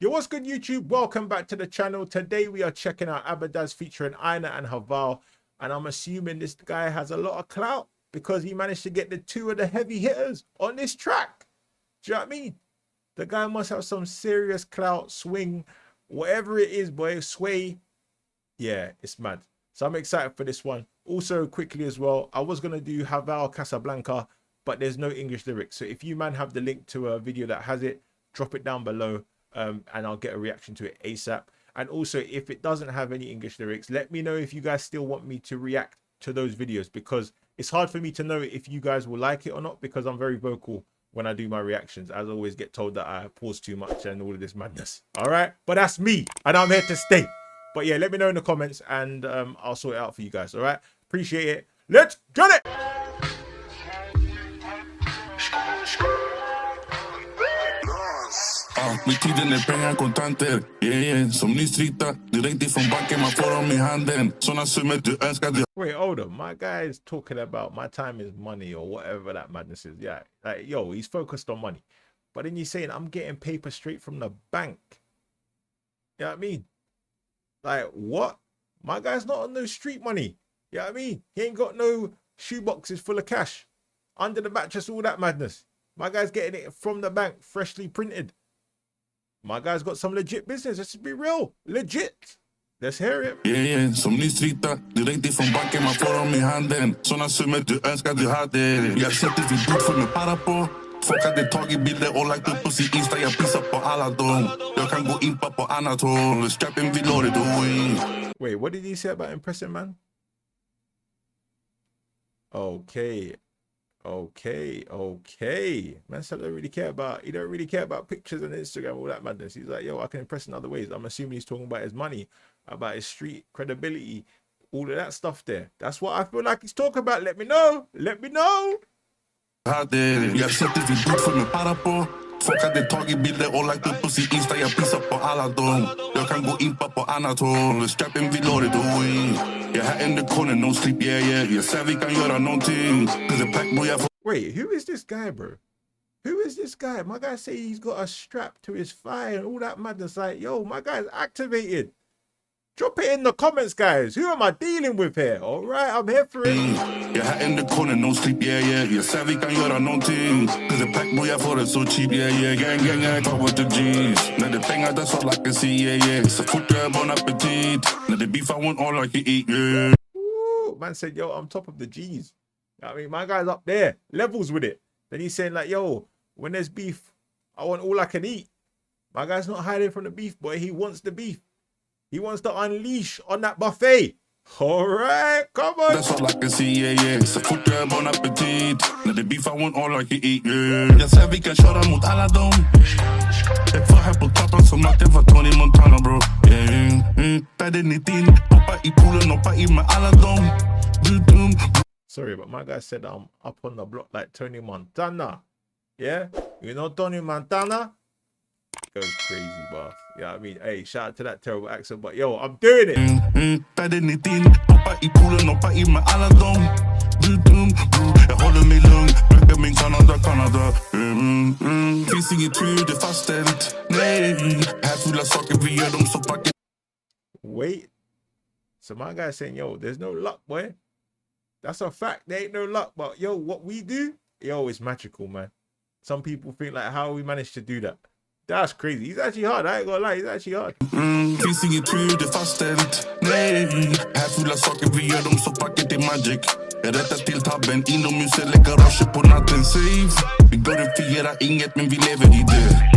Yo, what's good, YouTube? Welcome back to the channel. Today we are checking out Abidaz featuring Einar and Haval, and I'm assuming this guy has a lot of clout because he managed to get the two of the heavy hitters on this track. Do you know what I mean? The guy must have some serious clout, swing, whatever it is, boy, sway. Yeah, it's mad. So I'm excited for this one. Also, quickly as well, I was gonna do Haval Casablanca, but there's no English lyrics. So if you man have the link to a video that has it, drop it down below. And I'll get a reaction to it ASAP. And also, if it doesn't have any English lyrics, let me know if you guys still want me to react to those videos, because it's hard for me to know if you guys will like it or not, because I'm very vocal when I do my reactions. As I always get told that I pause too much and all of this madness. All right, but that's me and I'm here to stay. But yeah, let me know in the comments and I'll sort it out for you guys. All right, appreciate it. Let's get it. Min tiden pengar kontanter, yeah. Som nystrita, direkt ifrån banken man får dem I handen. Såna summor du önskar du. Wait, hold on. My guy is talking about my time is money or whatever that madness is. Yeah, like, yo, he's focused on money. But then you're saying I'm getting paper straight from the bank. You know what I mean? Like, what? My guy's not on no street money. You know what I mean? He ain't got no shoeboxes full of cash under the mattress, all that madness. My guy's getting it from the bank, freshly printed. My guy's got some legit business. Let's be real. Legit. Let's hear it. Yeah. Som nystrita, direkt ifrån banken man får dem I handen. Såna summor du önskar du hade. Jag sätter ditt bord för med para på. Folk hade tagit bilder och lagt upp på sin Insta. Jag pissar på alla dem. Jag kan gå in på annat håll. Strappen vill ha det då. Wait, what did he say about impressing, man? Okay. Man said don't really care about, he don't really care about pictures on Instagram, all that madness. He's like, yo, I can impress in other ways. I'm assuming he's talking about his money, about his street credibility, all of that stuff there. That's what I feel like he's talking about. Let me know. Let me know. Jag sätter ditt bord för med para på. Folk hade tagit bilder och lagt upp på sin Insta. Jag pissar på alla dem. Jag kan gå in på annat håll. Strappen vill ha det då. Jag här under corner, no sleep, yeah. Jag säger vi kan göra någonting. Wait, who is this guy, bro? Who is this guy? My guy say he's got a strap to his thigh and all that madness. Like, yo, my guy's activated. Drop it in the comments, guys. Who am I dealing with here? All right, I'm here for it. Jag här under corner, no sleep, yeah. Jag säger vi kan göra någonting. The pack boy, jag får det så cheap, yeah. Gang, jag tar with the G's. När det pengar, that's all I can see, yeah. Så fort jag är bon appetit. När det beef, I want all I can eat, yeah. Ooh, man said, yo, I'm top of the G's. I mean, my guy's up there, levels with it. Then he's saying like, yo, when there's beef, I want all I can eat. My guy's not hiding from the beef, boy. He wants the beef. He wants to unleash on that buffet. All right, come on. That's all I can see, yeah. Så fort jag är bon appetit. När det beef, I want all I can eat, yeah. Jag säger vi kan köra mot alla dem. Jag får här på trappan som att jag var Tony Montana, bro. Yeah. Bädde 19, hoppa I poolen, hoppa I med alla dem. Sorry, but my guy said I'm up on the block like Tony Montana. Yeah? You know Tony Montana? Goes crazy, boss. Yeah, I mean, hey, shout out to that terrible accent, but yo, I'm doing it. Bädde 19, hoppa I poolen, hoppa I med alla dem. Jag håller mig lugn, röker min Kanada. Finns inget tur, det fastställt. Nej, här fulla saker, vi gör dem så packet. Wait. So my guy's saying, yo, there's no luck, boy. That's a fact. There ain't no luck. But yo, what we do, yo, it's magical, man. Some people think like, how we managed to do that? That's crazy. He's actually hard. I ain't gonna lie. He's actually hard. Finns inget tur, det fastställt. Nej, här fulla saker, vi gör dem så packet, det magic. Jag rättar till tabben, inomhus eller garage på natten, safe. Vi glorifierar inget, men vi lever I det.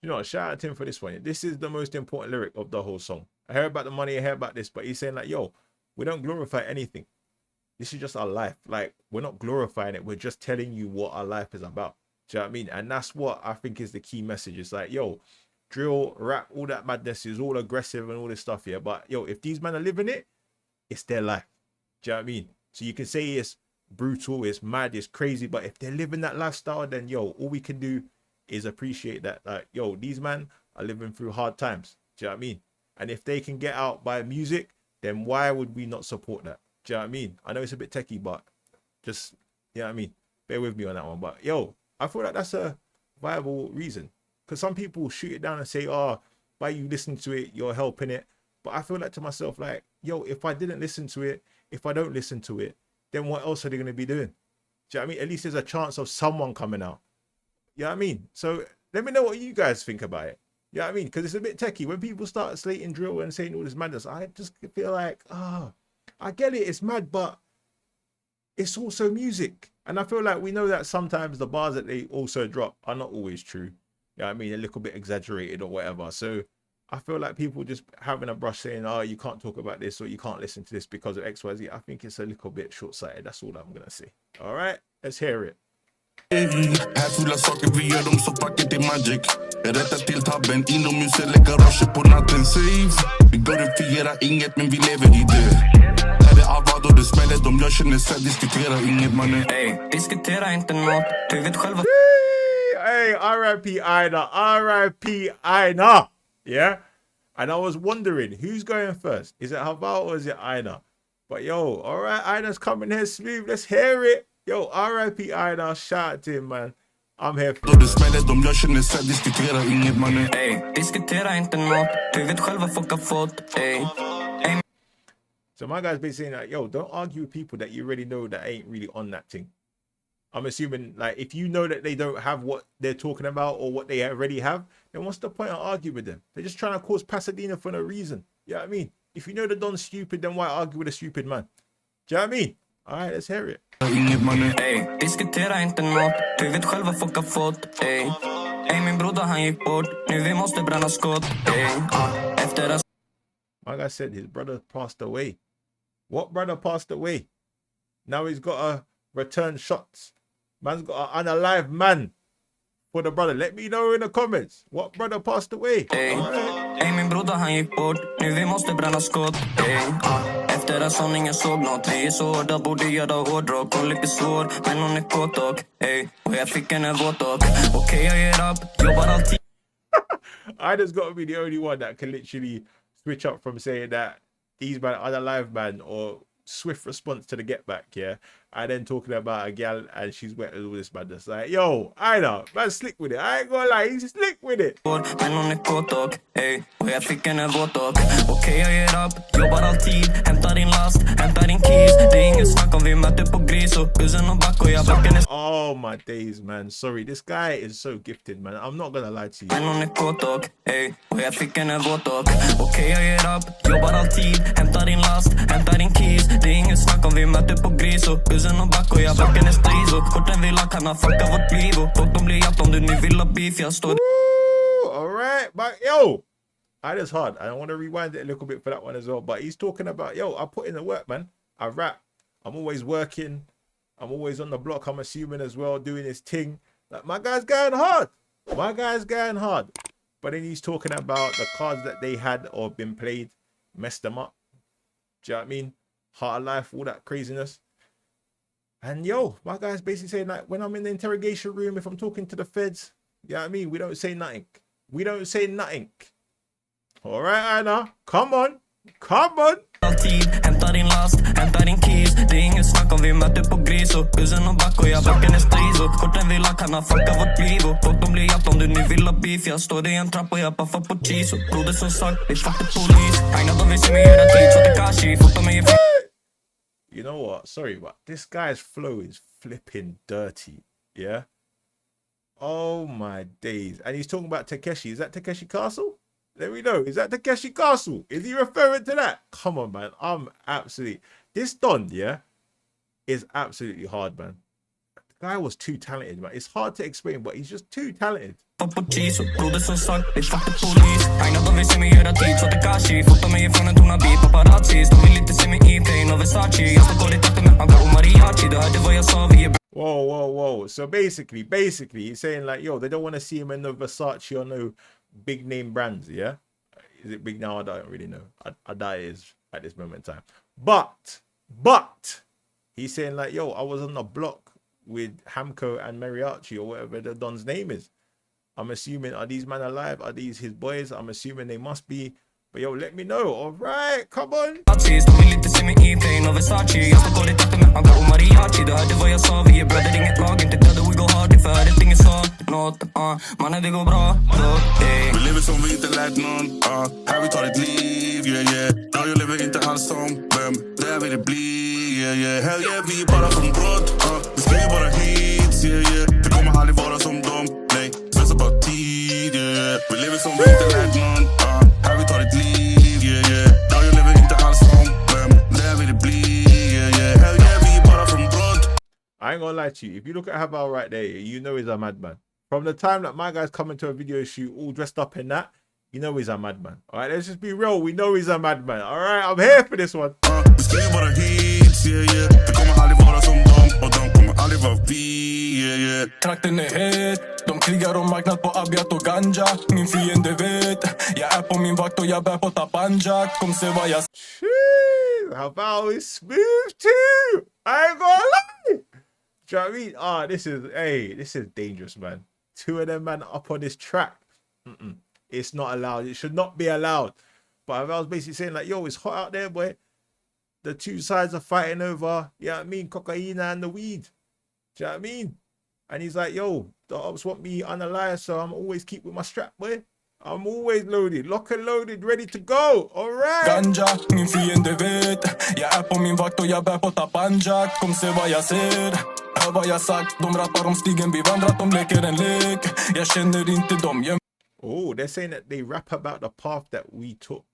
You know, shout out to him for this one. This is the most important lyric of the whole song. I hear about the money, I hear about this, but he's saying like, yo, we don't glorify anything. This is just our life. Like, we're not glorifying it. We're just telling you what our life is about. Do you know what I mean? And that's what I think is the key message. It's like, yo, drill, rap, all that madness is all aggressive and all this stuff here. But yo, if these men are living it, it's their life. Do you know what I mean? So you can say it's brutal, it's mad, it's crazy. But if they're living that lifestyle, then yo, all we can do is appreciate that. Like, yo, these men are living through hard times. Do you know what I mean? And if they can get out by music, then why would we not support that? Do you know what I mean? I know it's a bit techie, but just, you know what I mean? Bear with me on that one. But yo, I feel like that's a viable reason. Because some people shoot it down and say, oh, by you listening to it, you're helping it. But I feel like to myself, like, yo, if I didn't listen to it, if I don't listen to it, then what else are they going to be doing? Do you know what I mean? At least there's a chance of someone coming out. You know what I mean? So let me know what you guys think about it. You know what I mean? Because it's a bit techie. When people start slating drill and saying all this madness, I just feel like, I get it, it's mad, but it's also music. And I feel like we know that sometimes the bars that they also drop are not always true. You know what I mean? A little bit exaggerated or whatever. So I feel like people just having a brush saying, oh, you can't talk about this or you can't listen to this because of XYZ. I think it's a little bit short-sighted. That's all I'm going to say. All right, let's hear it. Här fulla saker, vi gör dem så packet i magic. Jag rättar till tabben, inomhus eller garaget på natten. Safe, vi glorifierar inget men vi lever i det. Här är Avad och det smäller, de jag känner sig diskuterar inget mannen. Ey, diskutera inte något, du vet själva. Hey, R.I.P. Einar, R.I.P. Einar. Yeah? And I was wondering, who's going first? Is it Haval or is it Einar? But yo, all right, Einar's coming here smooth. Let's hear it. Yo, R.I.P. Abidaz, shout out to him, man. I'm here for det smäller, de jag känner sig diskuterar inget mannen. Ey, diskutera inte något, du vet själva folk har fått. Ey. So my guy's basically saying like, yo, don't argue with people that you already know that ain't really on that thing. I'm assuming like if you know that they don't have what they're talking about or what they already have, then what's the point of arguing with them? They're just trying to cause Pasadena for no reason. You know what I mean? If you know the Don's stupid, then why argue with a stupid man? Do you know what I mean? All right, let's hear it. Ey, diskutera inte något, du vet själva folk har fått. Ey, min broder han gick bort, nu vi måste bränna skott. Ey, efter att... My guy said his brother passed away. What brother passed away? Now he's got to return shots. Man's got an unalive man for the brother. Let me know in the comments. What brother passed away? Ey, min broder han gick bort, nu vi måste bränna skott. Ey, efter att sånningen såg något, vi är så hårda, borde göra hårdrock. Hon lite svår, men hon är kåt och ey, och jag fick henne våt och okej, jag ger upp, jobbar alltid. I just got to be the only one that can literally switch up from saying that these man are alive man or swift response to the get back, yeah, and then talking about a gal and she's wet with all this madness. Like, yo, Einar, man, slick with it. I ain't gonna lie, he's slick with it. Men hon är kåt och ey, och jag fick henne våt och okej, jag ger upp, jobbar alltid, hämtar din last, hämtar din keys. Det är inget snack om vi möter på gris och bussen och back och jag backar hennes. Oh my days, man. Sorry, this guy is so gifted, man. I'm not gonna lie to you. Men hon är kåt och ey, och jag fick henne våt och okej, jag ger upp, jobbar alltid, hämtar din last, hämtar din keys. Det är inget snack om vi möter på gris och bussen och back och jag backar hennes pris och korten vill ha kan ha fucka vårt liv och folk de blir hjälpt om du nu vill ha beef. Jag står... Alright, but yo, that is hard. I want to rewind it a little bit for that one as well. But he's talking about, yo, I put in the work, man. I rap. I'm always working. I'm always on the block, I'm assuming as well, doing his thing. Like, my guy's going hard. My guy's going hard. But then he's talking about the cards that they had or been played, messed them up. Do you know what I mean? Heart of life, all that craziness. And yo, my guy's basically saying like, when I'm in the interrogation room, if I'm talking to the feds, you know what I mean? We don't say nothing. We don't say nothing. All right, Einar, come on. Come on. Alltid, hämtar din last, hämtar din keys. Det är inget snack om vi möter på gris och bussen och back och jag backar hennes pris och korten vill ha kan ha fucka vårt liv och folk de blir hjälpt om du nu vill ha beef. Jag står i en trapp och jag paffar på cheese och broder som sagt, det är fucking polis. Einar de vill se mig göra tid så det kanske fotar mig i... You know what? Sorry, but this guy's flow is flipping dirty. Yeah. Oh my days. And he's talking about Takeshi. Is that Takeshi Castle? Let me know. Is that Takeshi Castle? Is he referring to that? Come on, man. I'm absolutely... This Don, yeah, is absolutely hard, man. The guy was too talented, man. It's hard to explain, but he's just too talented. På cheese och broder som sagt, det är fucking polis. Einar de vill se mig göra tid så det kanske fotar mig ifrån en tona bil paparazzis. De vill inte se mig i plain och Versace. Jag står på ditt med Anka och Mariachi. Du hörde vad jag sa, vi är... Whoa. So basically, he's saying like, yo, they don't want to see him in no Versace or no big name brands, yeah? Is it big now? I don't really know. I doubt it is at this moment in time. But he's saying like, yo, I was on the block with Hamko and Mariachi or whatever the Don's name is. I'm assuming, are these men alive? Are these his boys? I'm assuming they must be. But yo, let me know. All right, come on. vi går hard för ingenting är så nåt mannen det går bra då Vi lever som vi inte lärt någon, här vi tar ett liv, yeah yeah. Ja, jag lever inte alls som vem det vill det bli, yeah yeah. Hell yeah, vi är bara från brott, vi skriver bara hits, yeah yeah. Det kommer aldrig vara som dem, nej, stressar bara tid, yeah yeah. Vi lever som vi inte lärt någon, här vi tar ett liv, yeah yeah. Ja, jag lever inte alls som vem det vill det bli, yeah yeah. Hell yeah, vi är bara från brott. I ain't gonna lie to you. If you look at Haval right there, you know he's a madman. From the time that my guys come into a video shoot all dressed up in that, you know he's a madman. All right, let's just be real. We know he's a madman. All right, I'm here for this one. Vi skriver bara hits, yeah yeah. Det kommer aldrig vara som dem, och de kommer aldrig vara vi, yeah yeah. Trakten är het, de krigar om marknad på Abidaz och ganja. Min fiende vet, jag är på min vakt och jag bär på tapanja. Kom se vad jag Jeez, Haval is smooth too. I ain't gonna lie. Do you know what I mean? Ah, this is dangerous, man. Two of them man up on this track. It's not allowed. It should not be allowed. But Haval's basically saying like, yo, it's hot out there, boy. The two sides are fighting over, you know what I mean, cocaine and the weed. Do you know what I mean? And he's like, yo, the ops want me unalive, so I'm always keep with my strap, boy. I'm always loaded, lock and loaded, ready to go. All right. ganja. Min fiende vet, jag är på min vakt och jag bär på tapanja. Kom se vad jag ser, hör vad jag sagt. De rappar om stigen vi vandrat, de leker en lek. Jag känner inte dem. Oh, they're saying that they rap about the path that we took.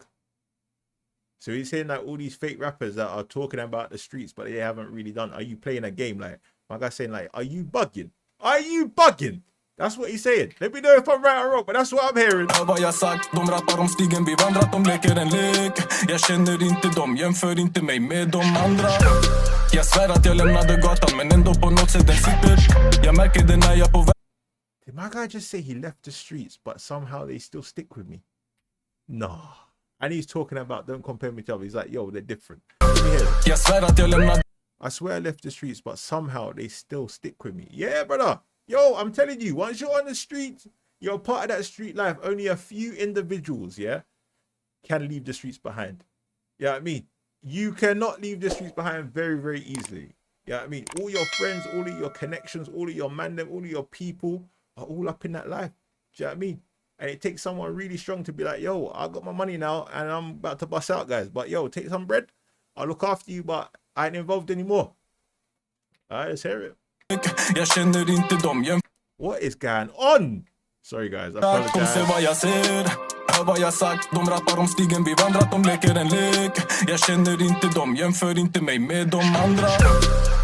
So he's saying that all these fake rappers that are talking about the streets, but they haven't really done. Are you playing a game? Like, my guy's saying like, are you bugging? Are you bugging? That's what he's saying. Let me know if I'm right or wrong, but that's what I'm hearing. Hör vad jag sagt, de rappar om stigen vi vandrat, de leker en lek. Jag känner inte dem, jämför inte mig med de andra. Jag svär att jag lämnade gatan, men ändå på något sätt den sitter. Jag märker det när jag på väg. Did my guy just say he left the streets, but somehow they still stick with me? Nah. And he's talking about don't compare me to others. He's like, yo, they're different. Let me hear it. Jag svär att jag lämnade. I swear I left the streets, but somehow they still stick with me. Yeah, brother. Yo, I'm telling you, once you're on the streets, you're part of that street life. Only a few individuals, yeah, can leave the streets behind. You know what I mean? You cannot leave the streets behind very, very easily. You know what I mean? All your friends, all of your connections, all of your man, all of your people are all up in that life. Do you know what I mean? And it takes someone really strong to be like, yo, I got my money now and I'm about to bust out, guys. But yo, take some bread. I'll look after you, but I ain't involved anymore. All right, let's hear it. Jag känner inte dem. What is going on? Sorry guys, I apologize. Kom se vad jag ser, hör vad jag sagt. De rappar om stigen vi vandrat, de leker en lek. Jag känner inte dem, jämför inte mig med de andra.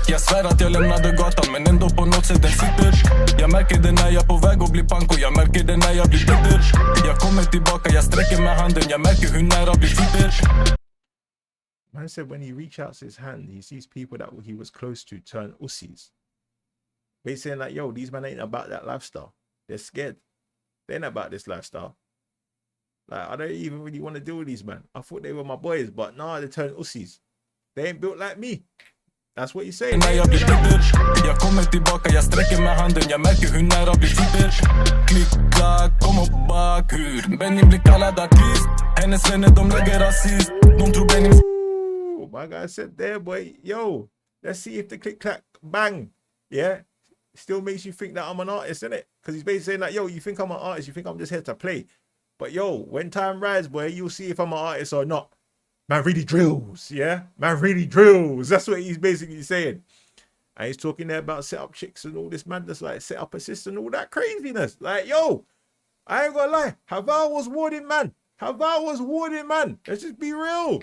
Jag svär att jag lämnade gatan, men ändå på något sätt den sitter. Jag märker det när jag på väg och blir panko. Jag märker det när jag blir bitter. Jag kommer tillbaka, jag sträcker med handen. Jag märker hur nära blir fitter. Man said when he reached out his hand, he sees people that he was close to turn ussies. They saying like, yo, these men ain't about that lifestyle. They're scared. They ain't about this lifestyle. Like, I don't even really want to deal with these men. I thought they were my boys, but nah, they turn ussies. They ain't built like me. That's what he's saying. När jag blir bitter, jag kommer tillbaka, jag sträcker med handen. Jag märker hur nära blir fitter. Klick, klack, kom och back. Hur Benny blir kallad artist. Hennes vänner, de lägger rasist. De tror Benny. My guy said there, boy, yo, let's see if the click, clack, bang, yeah, still makes you think that I'm an artist, innit? Because he's basically saying like, yo, you think I'm an artist, you think I'm just here to play. But yo, when time rises, boy, you'll see if I'm an artist or not. Man really drills, yeah? Man really drills. That's what he's basically saying. And he's talking there about set up chicks and all this madness, like set up assists and all that craziness. Like, yo, I ain't gonna lie. Haval was warning, man. Haval was warning, man. Let's just be real.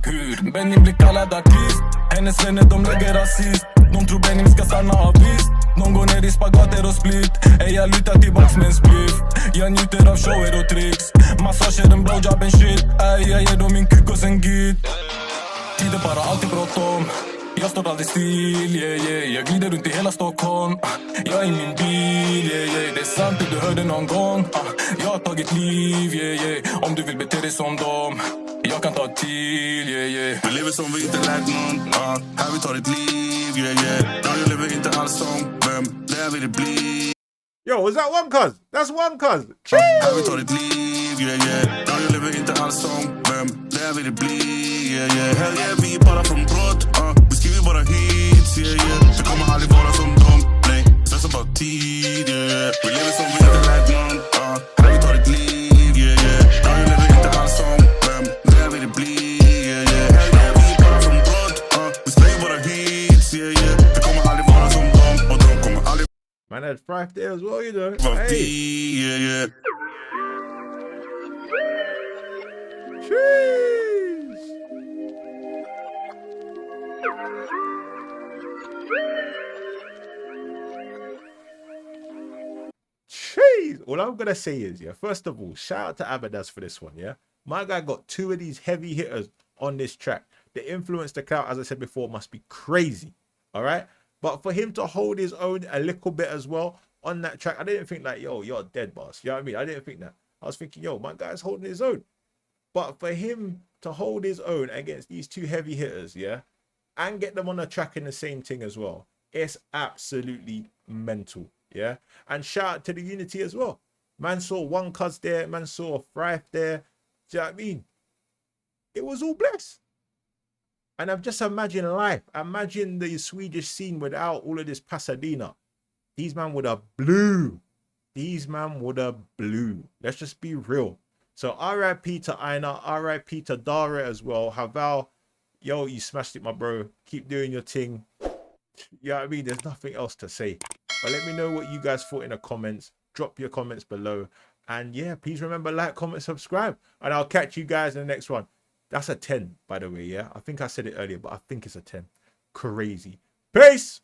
Hur Benny blir kallad artist. Hennes vänner, de lägger rasist. De tror Benny ska stanna av brist. De går ner i spagater och split. Jag lutar tillbaks med en spliff. Jag njuter av shower och tricks. Massager, en blowjob, en shit. Jag ger dem min kuk och sen git. Tiden bara alltid bråttom. Jag står aldrig still, yeah, yeah. Jag glider runt i hela Stockholm. Jag är i min bil, yeah, yeah. Det är sant det du hörde någon gång. Jag har tagit liv, yeah, yeah. Om du vill bete dig som dem, jag kan ta till, yeah, yeah. Vi lever som vi inte lärt någon, här vi tar ett liv, yeah, yeah. Ja, jag lever inte alls som vem det vill det bli. Yo, is that one cuz? That's one cuz. Här vi tar ett liv, yeah, yeah. Ja, jag lever inte alls som vem det vill det bli, yeah, yeah. Hell yeah, vi är bara från brott, vi skriver bara hits, yeah, yeah. Det kommer aldrig vara som dem, nej. Stressar about teeth, yeah. We living some real life, man. How you thought it leave, yeah, yeah. Now you living in the house, never really bleed, yeah, yeah. Hell yeah, we part from blood, we stay with our heats, yeah, yeah. We kommer aldrig vara som dem, och de kommer aldrig Man had 5 there as well, you know. vara Hey. vi, yeah, yeah. Jeez. Jeez. All I'm gonna say is, yeah, first of all, shout out to Abidaz for this one, yeah. My guy got 2 of these heavy hitters on this track. The influence, the clout, as I said before, must be crazy. All right. But for him to hold his own a little bit as well on that track, I didn't think like, yo, you're dead, boss. You know what I mean? I didn't think that. I was thinking, yo, my guy's holding his own. But for him to hold his own against these 2 heavy hitters, yeah, and get them on a track in the same thing as well, it's absolutely mental, yeah. And shout out to the unity as well. Man saw one cuz there, man saw a Thrive there. Do you know what I mean? It was all blessed. And I've just imagined life. Imagine the Swedish scene without all of this Pasadena. These man would have blew. These man would have blew. Let's just be real. So RIP to Einar, RIP to Dara as well. Haval, yo, you smashed it, my bro. Keep doing your thing. You know what I mean? There's nothing else to say. But let me know what you guys thought in the comments. Drop your comments below. And yeah, please remember, like, comment, subscribe. And I'll catch you guys in the next one. That's a 10, by the way, yeah? I think I said it earlier, but I think it's a 10. Crazy. Peace!